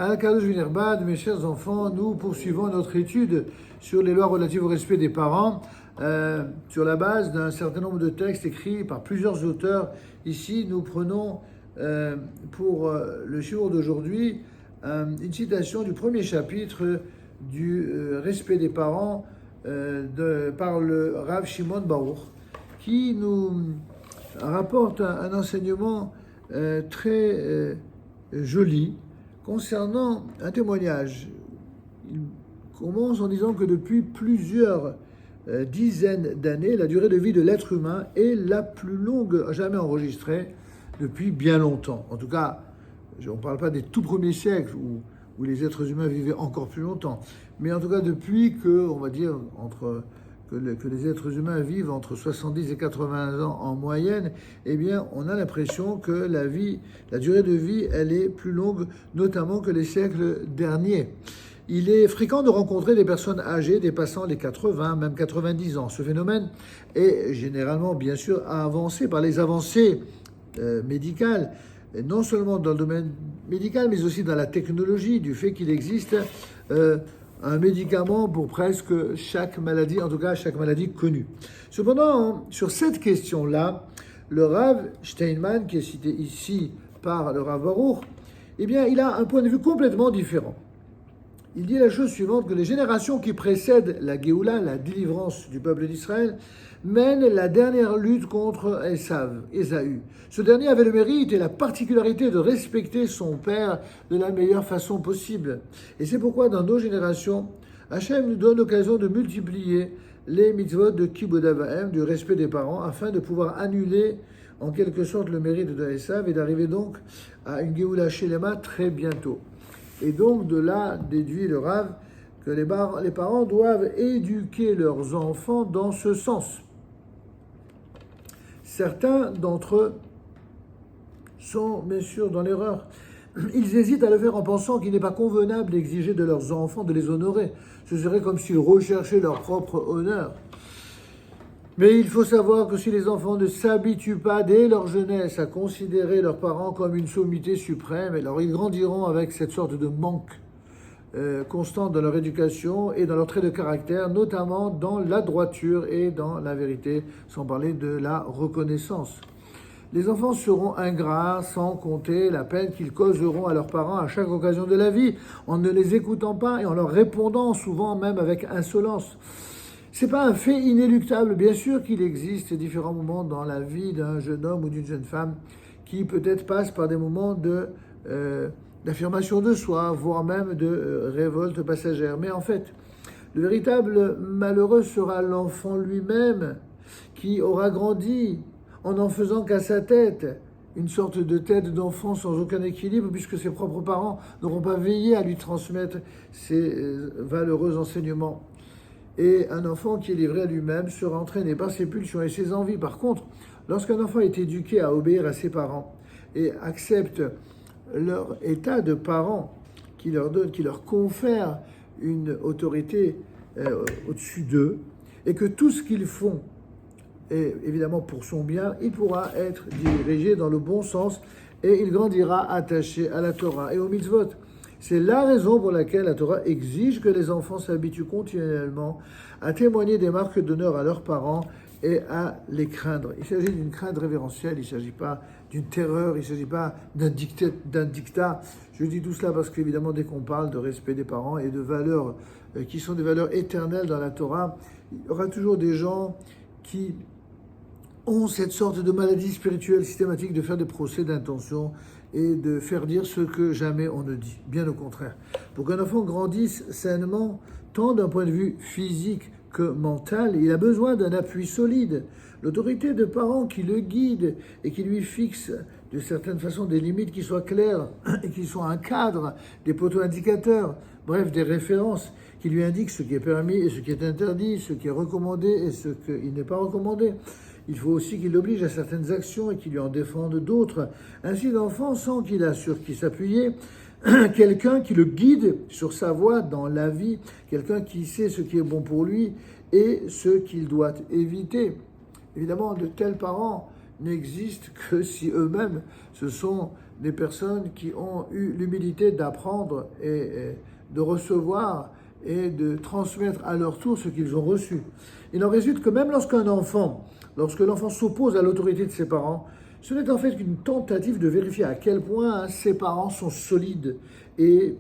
Al-Kadosh Vinerbad, mes chers enfants, nous poursuivons notre étude sur les lois relatives au respect des parents sur la base d'un certain nombre de textes écrits par plusieurs auteurs. Ici, nous prenons pour le shiur d'aujourd'hui une citation du premier chapitre du respect des parents par le Rav Shimon Baruch, qui nous rapporte un enseignement très joli concernant un témoignage. Il commence en disant que depuis plusieurs dizaines d'années, la durée de vie de l'être humain est la plus longue jamais enregistrée depuis bien longtemps. En tout cas, on ne parle pas des tout premiers siècles où les êtres humains vivaient encore plus longtemps. Mais en tout cas, depuis que, on va dire, que les êtres humains vivent entre 70 et 80 ans en moyenne, eh bien, on a l'impression que la durée de vie, elle est plus longue, notamment que les siècles derniers. Il est fréquent de rencontrer des personnes âgées dépassant les 80, même 90 ans. Ce phénomène est généralement, bien sûr, avancé par les avancées médicales, non seulement dans le domaine médical, mais aussi dans la technologie, du fait qu'il existe un médicament pour presque chaque maladie, en tout cas chaque maladie connue. Cependant, sur cette question-là, le Rav Steinman, qui est cité ici par le Rav Baruch, eh bien, il a un point de vue complètement différent. Il dit la chose suivante, que les générations qui précèdent la Géoula, la délivrance du peuple d'Israël, mènent la dernière lutte contre Ésaü. Ce dernier avait le mérite et la particularité de respecter son père de la meilleure façon possible. Et c'est pourquoi dans nos générations, Hachem nous donne l'occasion de multiplier les mitzvot de Kibud Av Va'em, du respect des parents, afin de pouvoir annuler en quelque sorte le mérite de Esav et d'arriver donc à une Géoula Shelema très bientôt. Et donc de là déduit le Rav que les parents doivent éduquer leurs enfants dans ce sens. Certains d'entre eux sont bien sûr dans l'erreur. Ils hésitent à le faire en pensant qu'il n'est pas convenable d'exiger de leurs enfants de les honorer. Ce serait comme s'ils recherchaient leur propre honneur. Mais il faut savoir que si les enfants ne s'habituent pas dès leur jeunesse à considérer leurs parents comme une sommité suprême, alors ils grandiront avec cette sorte de manque constant dans leur éducation et dans leurs traits de caractère, notamment dans la droiture et dans la vérité, sans parler de la reconnaissance. Les enfants seront ingrats sans compter la peine qu'ils causeront à leurs parents à chaque occasion de la vie, en ne les écoutant pas et en leur répondant souvent même avec insolence. C'est pas un fait inéluctable. Bien sûr qu'il existe différents moments dans la vie d'un jeune homme ou d'une jeune femme qui peut-être passent par des moments d'affirmation de soi, voire même de révolte passagère. Mais en fait, le véritable malheureux sera l'enfant lui-même qui aura grandi en faisant qu'à sa tête, une sorte de tête d'enfant sans aucun équilibre, puisque ses propres parents n'auront pas veillé à lui transmettre ces valeureux enseignements. Et un enfant qui est livré à lui-même sera entraîné par ses pulsions et ses envies. Par contre, lorsqu'un enfant est éduqué à obéir à ses parents et accepte leur état de parents qui leur confère une autorité au-dessus d'eux, et que tout ce qu'ils font est évidemment pour son bien, il pourra être dirigé dans le bon sens et il grandira attaché à la Torah et aux mitzvot. C'est la raison pour laquelle la Torah exige que les enfants s'habituent continuellement à témoigner des marques d'honneur à leurs parents et à les craindre. Il s'agit d'une crainte révérentielle, il ne s'agit pas d'une terreur, il ne s'agit pas d'un dictat. Je dis tout cela parce qu'évidemment, dès qu'on parle de respect des parents et de valeurs qui sont des valeurs éternelles dans la Torah, il y aura toujours des gens qui ont cette sorte de maladie spirituelle systématique de faire des procès d'intention et de faire dire ce que jamais on ne dit. Bien au contraire. Pour qu'un enfant grandisse sainement, tant d'un point de vue physique que mental, il a besoin d'un appui solide. L'autorité de parents qui le guident et qui lui fixent de certaines façons des limites qui soient claires et qui soient un cadre, des poteaux indicateurs, bref, des références qui lui indiquent ce qui est permis et ce qui est interdit, ce qui est recommandé et ce qui n'est pas recommandé. Il faut aussi qu'il l'oblige à certaines actions et qu'il lui en défende d'autres. Ainsi, l'enfant sent qu'il a sur qui s'appuyer, quelqu'un qui le guide sur sa voie dans la vie, quelqu'un qui sait ce qui est bon pour lui et ce qu'il doit éviter. Évidemment, de tels parents n'existent que si eux-mêmes se sont des personnes qui ont eu l'humilité d'apprendre et de recevoir et de transmettre à leur tour ce qu'ils ont reçu. Il en résulte que même lorsque l'enfant s'oppose à l'autorité de ses parents, ce n'est en fait qu'une tentative de vérifier à quel point ses parents sont solides et,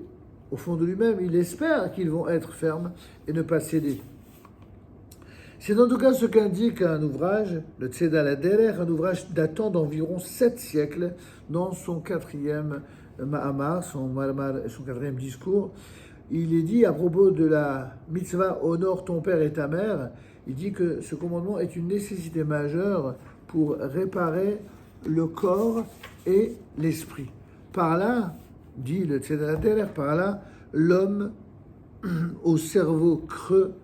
au fond de lui-même, il espère qu'ils vont être fermes et ne pas céder. C'est en tout cas ce qu'indique un ouvrage, le Tzedal HaDerech, un ouvrage datant d'environ 7 siècles, dans son 4e Mahamar, son 4e discours. Il est dit à propos de la mitzvah « Honore ton père et ta mère », il dit que ce commandement est une nécessité majeure pour réparer le corps et l'esprit. Par là, dit le Tzedal HaDerech, par là, l'homme au cerveau creux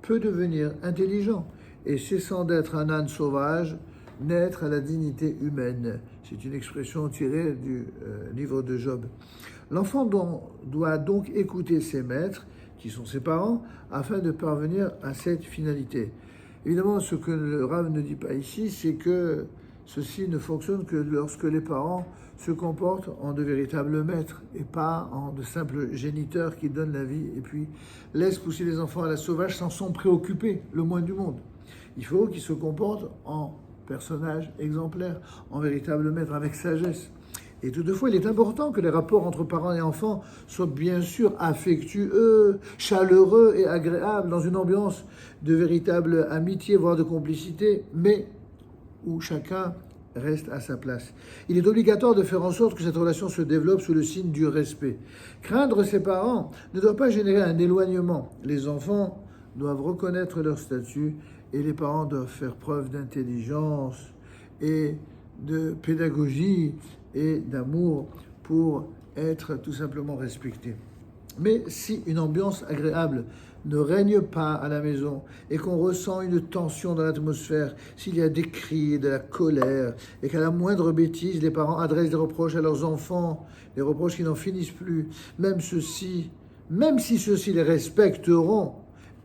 peut devenir intelligent et, cessant d'être un âne sauvage, naître à la dignité humaine. C'est une expression tirée du livre de Job. L'enfant doit donc écouter ses maîtres, qui sont ses parents, afin de parvenir à cette finalité. Évidemment, ce que le Rav ne dit pas ici, c'est que ceci ne fonctionne que lorsque les parents se comportent en de véritables maîtres et pas en de simples géniteurs qui donnent la vie et puis laissent pousser les enfants à la sauvage sans s'en préoccuper le moins du monde. Il faut qu'ils se comportent en personnages exemplaires, en véritables maîtres, avec sagesse. Et toutefois, il est important que les rapports entre parents et enfants soient bien sûr affectueux, chaleureux et agréables, dans une ambiance de véritable amitié, voire de complicité, mais où chacun reste à sa place. Il est obligatoire de faire en sorte que cette relation se développe sous le signe du respect. Craindre ses parents ne doit pas générer un éloignement. Les enfants doivent reconnaître leur statut et les parents doivent faire preuve d'intelligence et de pédagogie et d'amour pour être tout simplement respectés. Mais si une ambiance agréable ne règne pas à la maison et qu'on ressent une tension dans l'atmosphère, s'il y a des cris et de la colère et qu'à la moindre bêtise, les parents adressent des reproches à leurs enfants, des reproches qui n'en finissent plus, même si ceux-ci les respecteront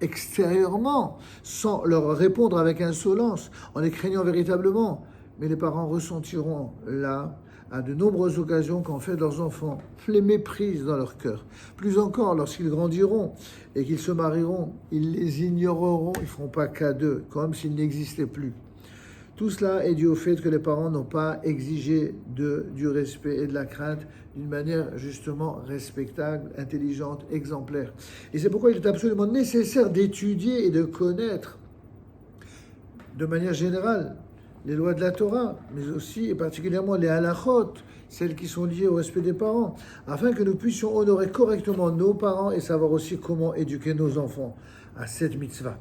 extérieurement, sans leur répondre avec insolence, en les craignant véritablement, mais les parents ressentiront là, à de nombreuses occasions, qu'en fait leurs enfants les méprisent dans leur cœur. Plus encore, lorsqu'ils grandiront et qu'ils se marieront, ils les ignoreront, ils ne feront pas cas d'eux, comme s'ils n'existaient plus. Tout cela est dû au fait que les parents n'ont pas exigé du respect et de la crainte d'une manière justement respectable, intelligente, exemplaire. Et c'est pourquoi il est absolument nécessaire d'étudier et de connaître de manière générale les lois de la Torah, mais aussi et particulièrement les halachot, celles qui sont liées au respect des parents, afin que nous puissions honorer correctement nos parents et savoir aussi comment éduquer nos enfants à cette mitzvah.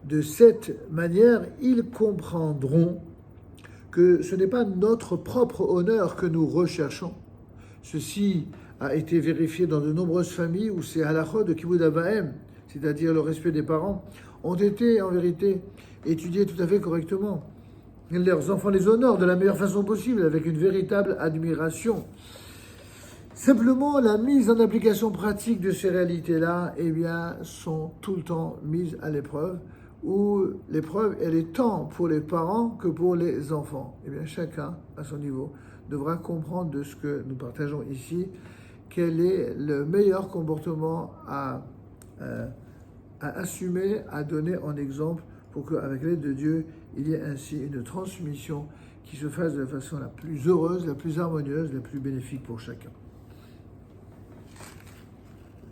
De cette manière, ils comprendront que ce n'est pas notre propre honneur que nous recherchons. Ceci a été vérifié dans de nombreuses familles où ces halachot de Kibud Avaim, c'est-à-dire le respect des parents, ont été en vérité étudiés tout à fait correctement. Leurs enfants les honorent de la meilleure façon possible, avec une véritable admiration. Simplement, la mise en application pratique de ces réalités-là, sont tout le temps mises à l'épreuve, où l'épreuve, elle est tant pour les parents que pour les enfants. Chacun, à son niveau, devra comprendre de ce que nous partageons ici, quel est le meilleur comportement à assumer, à donner en exemple, pour qu'avec l'aide de Dieu, il y ait ainsi une transmission qui se fasse de la façon la plus heureuse, la plus harmonieuse, la plus bénéfique pour chacun.